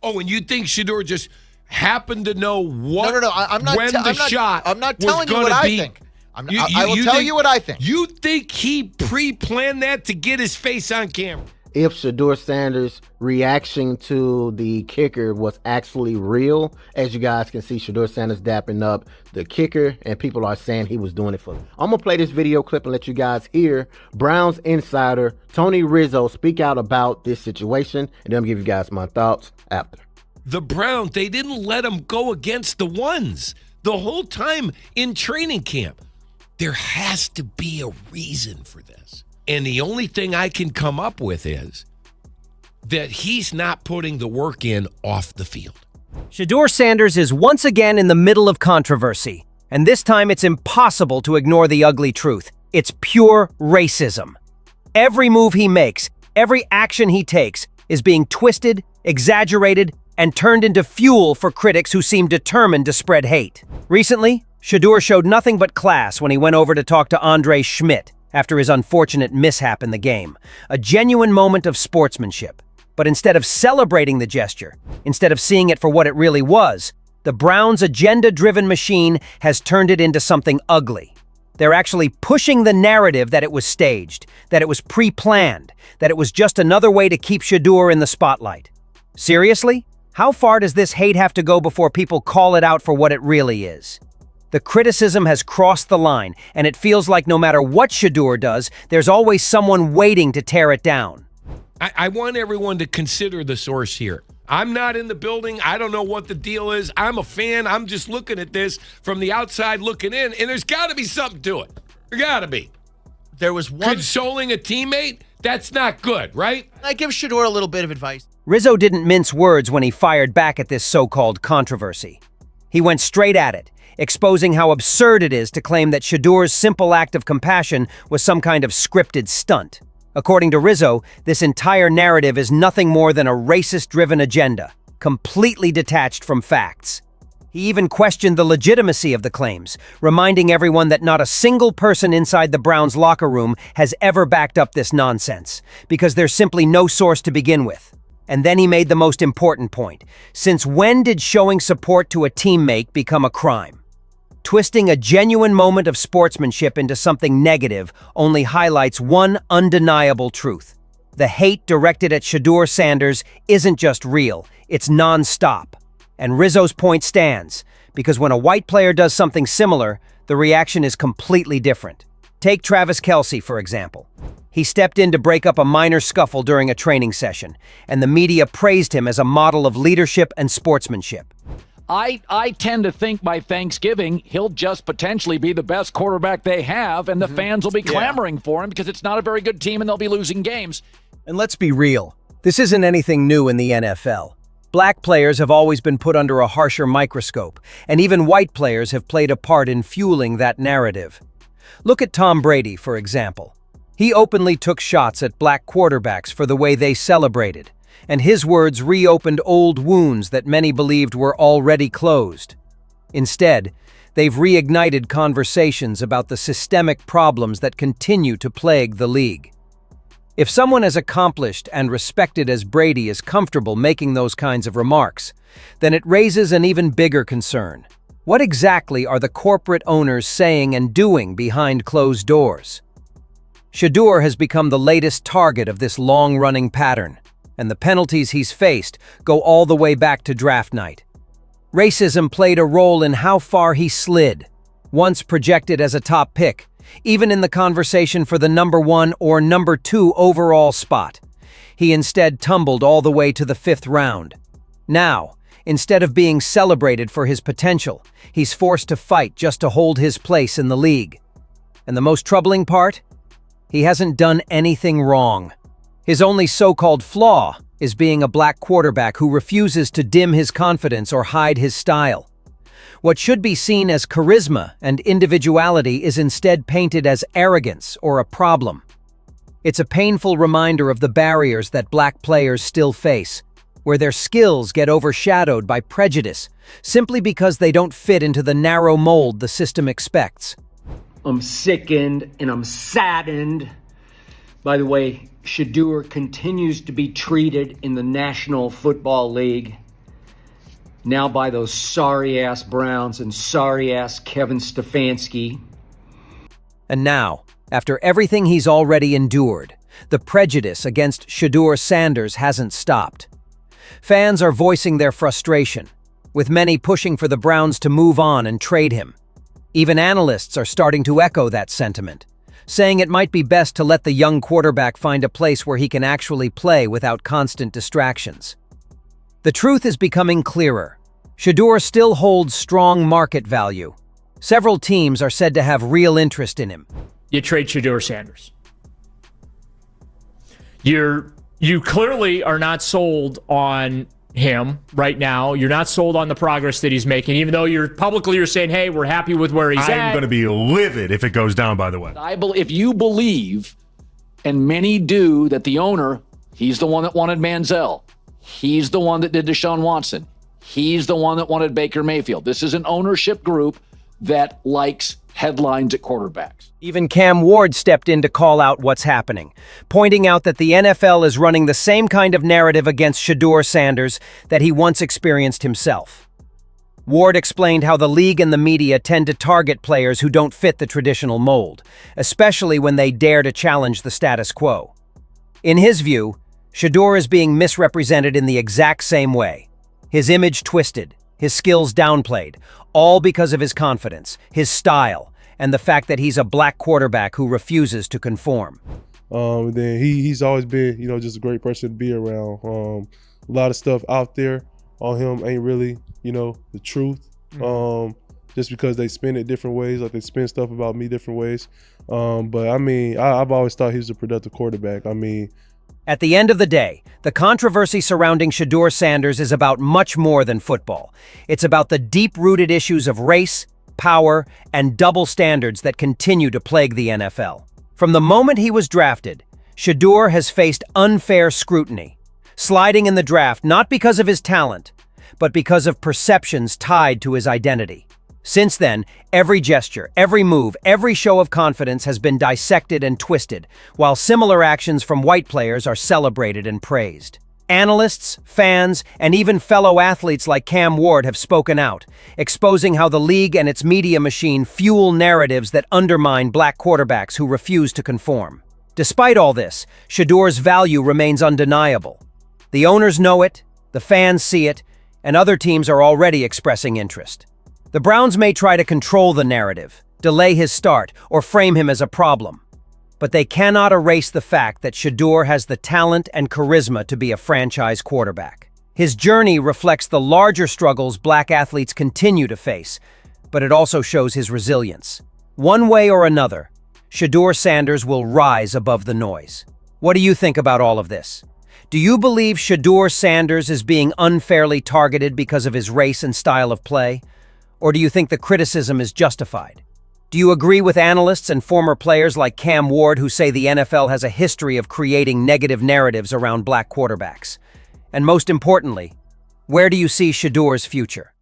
Oh, and you think Shadur just happened to know what? No. I'm not. I'm not telling you what I think. I will tell you what I think. You think he pre-planned that to get his face on camera? If Shedeur Sanders' reaction to the kicker was actually real, as you guys can see, Shedeur Sanders dapping up the kicker, and people are saying he was doing it for them. I'm going to play this video clip and let you guys hear Browns insider Tony Rizzo speak out about this situation, and then I'll give you guys my thoughts after. The Browns, they didn't let him go against the ones the whole time in training camp. There has to be a reason for this. And the only thing I can come up with is that he's not putting the work in off the field. Shedeur Sanders is once again in the middle of controversy, and this time it's impossible to ignore the ugly truth. It's pure racism. Every move he makes, every action he takes, is being twisted, exaggerated, and turned into fuel for critics who seem determined to spread hate. Recently, Shedeur showed nothing but class when he went over to talk to Andre Schmidt after his unfortunate mishap in the game. A genuine moment of sportsmanship. But instead of celebrating the gesture, instead of seeing it for what it really was, the Browns' agenda-driven machine has turned it into something ugly. They're actually pushing the narrative that it was staged, that it was pre-planned, that it was just another way to keep Shedeur in the spotlight. Seriously? How far does this hate have to go before people call it out for what it really is? The criticism has crossed the line, and it feels like no matter what Shedeur does, there's always someone waiting to tear it down. I want everyone to consider the source here. I'm not in the building. I don't know what the deal is. I'm a fan. I'm just looking at this from the outside looking in, and there's got to be something to it. There got to be. There was one. Consoling a teammate? That's not good, right? I give Shedeur a little bit of advice. Rizzo didn't mince words when he fired back at this so-called controversy. He went straight at it, exposing how absurd it is to claim that Shedeur's simple act of compassion was some kind of scripted stunt. According to Rizzo, this entire narrative is nothing more than a racist-driven agenda, completely detached from facts. He even questioned the legitimacy of the claims, reminding everyone that not a single person inside the Browns' locker room has ever backed up this nonsense, because there's simply no source to begin with. And then he made the most important point. Since when did showing support to a teammate become a crime? Twisting a genuine moment of sportsmanship into something negative only highlights one undeniable truth. The hate directed at Shedeur Sanders isn't just real, it's non-stop. And Rizzo's point stands, because when a white player does something similar, the reaction is completely different. Take Travis Kelce, for example. He stepped in to break up a minor scuffle during a training session, and the media praised him as a model of leadership and sportsmanship. I tend to think by Thanksgiving, he'll just potentially be the best quarterback they have, and the fans will be clamoring for him because it's not a very good team and they'll be losing games. And let's be real, this isn't anything new in the NFL. Black players have always been put under a harsher microscope, and even white players have played a part in fueling that narrative. Look at Tom Brady, for example. He openly took shots at black quarterbacks for the way they celebrated, and his words reopened old wounds that many believed were already closed. Instead, they've reignited conversations about the systemic problems that continue to plague the league. If someone as accomplished and respected as Brady is comfortable making those kinds of remarks, then it raises an even bigger concern. What exactly are the corporate owners saying and doing behind closed doors? Shedeur has become the latest target of this long-running pattern, and the penalties he's faced go all the way back to draft night. Racism played a role in how far he slid, once projected as a top pick, even in the conversation for the number 1 or number 2 overall spot. He instead tumbled all the way to the 5th round. Now, instead of being celebrated for his potential, he's forced to fight just to hold his place in the league. And the most troubling part? He hasn't done anything wrong. His only so-called flaw is being a black quarterback who refuses to dim his confidence or hide his style. What should be seen as charisma and individuality is instead painted as arrogance or a problem. It's a painful reminder of the barriers that black players still face, where their skills get overshadowed by prejudice simply because they don't fit into the narrow mold the system expects. I'm sickened and I'm saddened by the way Shedeur continues to be treated in the National Football League. now by those sorry-ass Browns and sorry-ass Kevin Stefanski. And now, after everything he's already endured, the prejudice against Shedeur Sanders hasn't stopped. Fans are voicing their frustration, with many pushing for the Browns to move on and trade him. Even analysts are starting to echo that sentiment, saying it might be best to let the young quarterback find a place where he can actually play without constant distractions. The truth is becoming clearer. Shedeur still holds strong market value. Several teams are said to have real interest in him. You trade Shedeur Sanders. You clearly are not sold on him right now. You're not sold on the progress that he's making, even though you're saying, hey, we're happy with where he's at. I'm going to be livid if it goes down, by the way. If you believe, and many do, that the owner, he's the one that wanted Manziel. He's the one that did Deshaun Watson. He's the one that wanted Baker Mayfield. This is an ownership group that likes headlines at quarterbacks. Even Cam Ward stepped in to call out what's happening, pointing out that the NFL is running the same kind of narrative against Shedeur Sanders that he once experienced himself. Ward explained how the league and the media tend to target players who don't fit the traditional mold, especially when they dare to challenge the status quo. In his view, Shedeur is being misrepresented in the exact same way. His image twisted, his skills downplayed, all because of his confidence, his style, and the fact that he's a black quarterback who refuses to conform. Then he's always been, just a great person to be around. A lot of stuff out there on him ain't really, the truth. Just because they spin it different ways, like they spin stuff about me different ways. But I've always thought he was a productive quarterback. At the end of the day, the controversy surrounding Shedeur Sanders is about much more than football. It's about the deep-rooted issues of race, power, and double standards that continue to plague the NFL. From the moment he was drafted, Shedeur has faced unfair scrutiny, sliding in the draft not because of his talent, but because of perceptions tied to his identity. Since then, every gesture, every move, every show of confidence has been dissected and twisted, while similar actions from white players are celebrated and praised. Analysts, fans, and even fellow athletes like Cam Ward have spoken out, exposing how the league and its media machine fuel narratives that undermine black quarterbacks who refuse to conform. Despite all this, Shedeur's value remains undeniable. The owners know it, the fans see it, and other teams are already expressing interest. The Browns may try to control the narrative, delay his start, or frame him as a problem. But they cannot erase the fact that Shedeur has the talent and charisma to be a franchise quarterback. His journey reflects the larger struggles black athletes continue to face, but it also shows his resilience. One way or another, Shedeur Sanders will rise above the noise. What do you think about all of this? Do you believe Shedeur Sanders is being unfairly targeted because of his race and style of play? Or do you think the criticism is justified? Do you agree with analysts and former players like Cam Ward who say the NFL has a history of creating negative narratives around black quarterbacks? And most importantly, where do you see Shedeur's future?